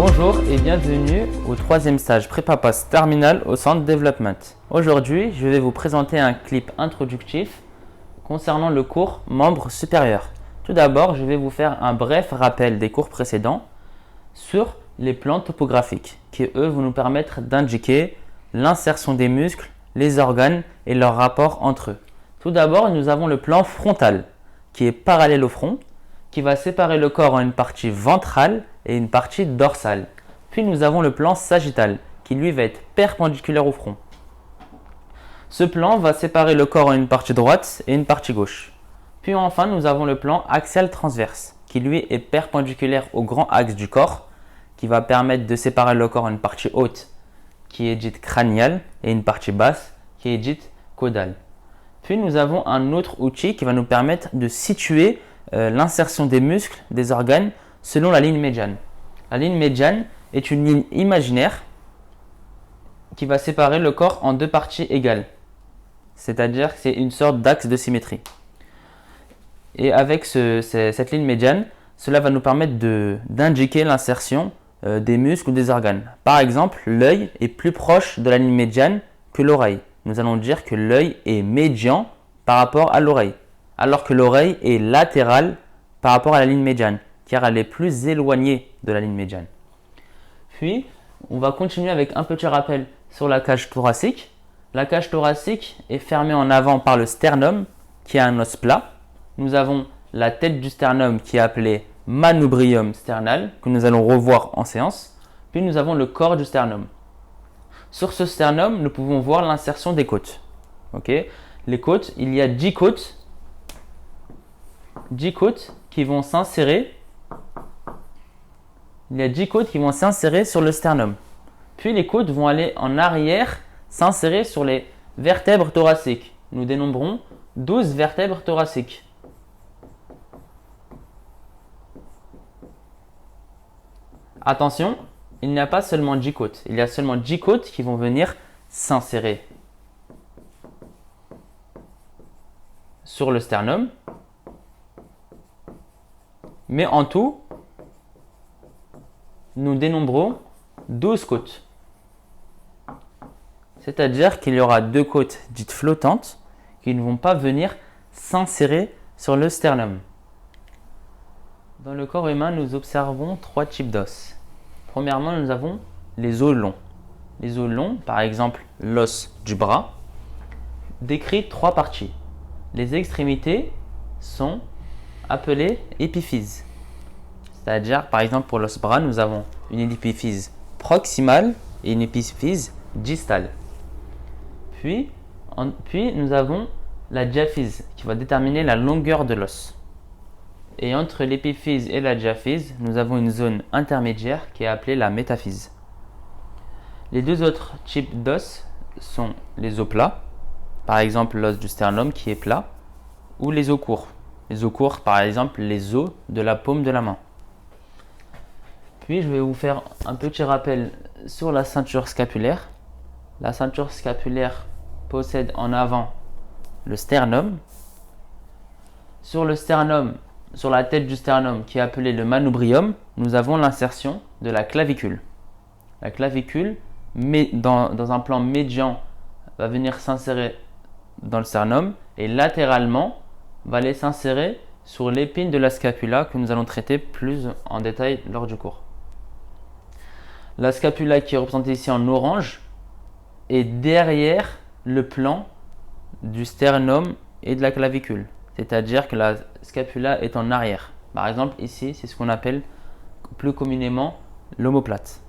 Bonjour et bienvenue au troisième stage prépa post terminal au Centre Development. Aujourd'hui, je vais vous présenter un clip introductif concernant le cours membres supérieurs. Tout d'abord, je vais vous faire un bref rappel des cours précédents sur les plans topographiques qui, eux, vont nous permettre d'indiquer l'insertion des muscles, les organes et leur rapport entre eux. Tout d'abord, nous avons le plan frontal qui est parallèle au front, qui va séparer le corps en une partie ventrale et une partie dorsale. Puis nous avons le plan sagittal qui lui va être perpendiculaire au front. Ce plan va séparer le corps en une partie droite et une partie gauche. Puis enfin nous avons le plan axial transverse qui lui est perpendiculaire au grand axe du corps, qui va permettre de séparer le corps en une partie haute qui est dite crâniale et une partie basse qui est dite caudale. Puis nous avons un autre outil qui va nous permettre de situer l'insertion des muscles, des organes selon la ligne médiane. La ligne médiane est une ligne imaginaire qui va séparer le corps en deux parties égales. C'est-à-dire que c'est une sorte d'axe de symétrie. Et avec cette ligne médiane, cela va nous permettre d'indiquer l'insertion des muscles ou des organes. Par exemple, l'œil est plus proche de la ligne médiane que l'oreille. Nous allons dire que l'œil est médian par rapport à l'oreille, alors que l'oreille est latérale par rapport à la ligne médiane, car elle est plus éloignée de la ligne médiane. Puis, on va continuer avec un petit rappel sur la cage thoracique. La cage thoracique est fermée en avant par le sternum, qui est un os plat. Nous avons la tête du sternum qui est appelée manubrium sternal, que nous allons revoir en séance. Puis nous avons le corps du sternum. Sur ce sternum, nous pouvons voir l'insertion des côtes. Les côtes, il y a 10 côtes. 10 côtes qui vont s'insérer. Il y a 10 côtes qui vont s'insérer sur le sternum. Puis les côtes vont aller en arrière, s'insérer sur les vertèbres thoraciques. Nous dénombrons 12 vertèbres thoraciques. Attention, il n'y a pas seulement 10 côtes. Il y a seulement 10 côtes qui vont venir s'insérer sur le sternum. Mais en tout, nous dénombrons 12 côtes. C'est-à-dire qu'il y aura 2 côtes dites flottantes qui ne vont pas venir s'insérer sur le sternum. Dans le corps humain, nous observons 3 types d'os. Premièrement, nous avons les os longs. Les os longs, par exemple l'os du bras, décrit 3 parties. Les extrémités sont appelées épiphyses. C'est-à-dire, par exemple, pour l'os bras, nous avons une épiphyse proximale et une épiphyse distale. Puis nous avons la diaphyse qui va déterminer la longueur de l'os. Et entre l'épiphyse et la diaphyse, nous avons une zone intermédiaire qui est appelée la métaphyse. Les deux autres types d'os sont les os plats, par exemple l'os du sternum qui est plat, ou les os courts. Les os courts, par exemple, les os de la paume de la main. Puis je vais vous faire un petit rappel sur la ceinture scapulaire. La ceinture scapulaire possède en avant le sternum. Sur le sternum, sur la tête du sternum qui est appelée le manubrium, nous avons l'insertion de la clavicule. La clavicule, dans un plan médian, va venir s'insérer dans le sternum et latéralement va aller s'insérer sur l'épine de la scapula que nous allons traiter plus en détail lors du cours. La scapula qui est représentée ici en orange est derrière le plan du sternum et de la clavicule. C'est-à-dire que la scapula est en arrière. Par exemple, ici, c'est ce qu'on appelle plus communément l'omoplate.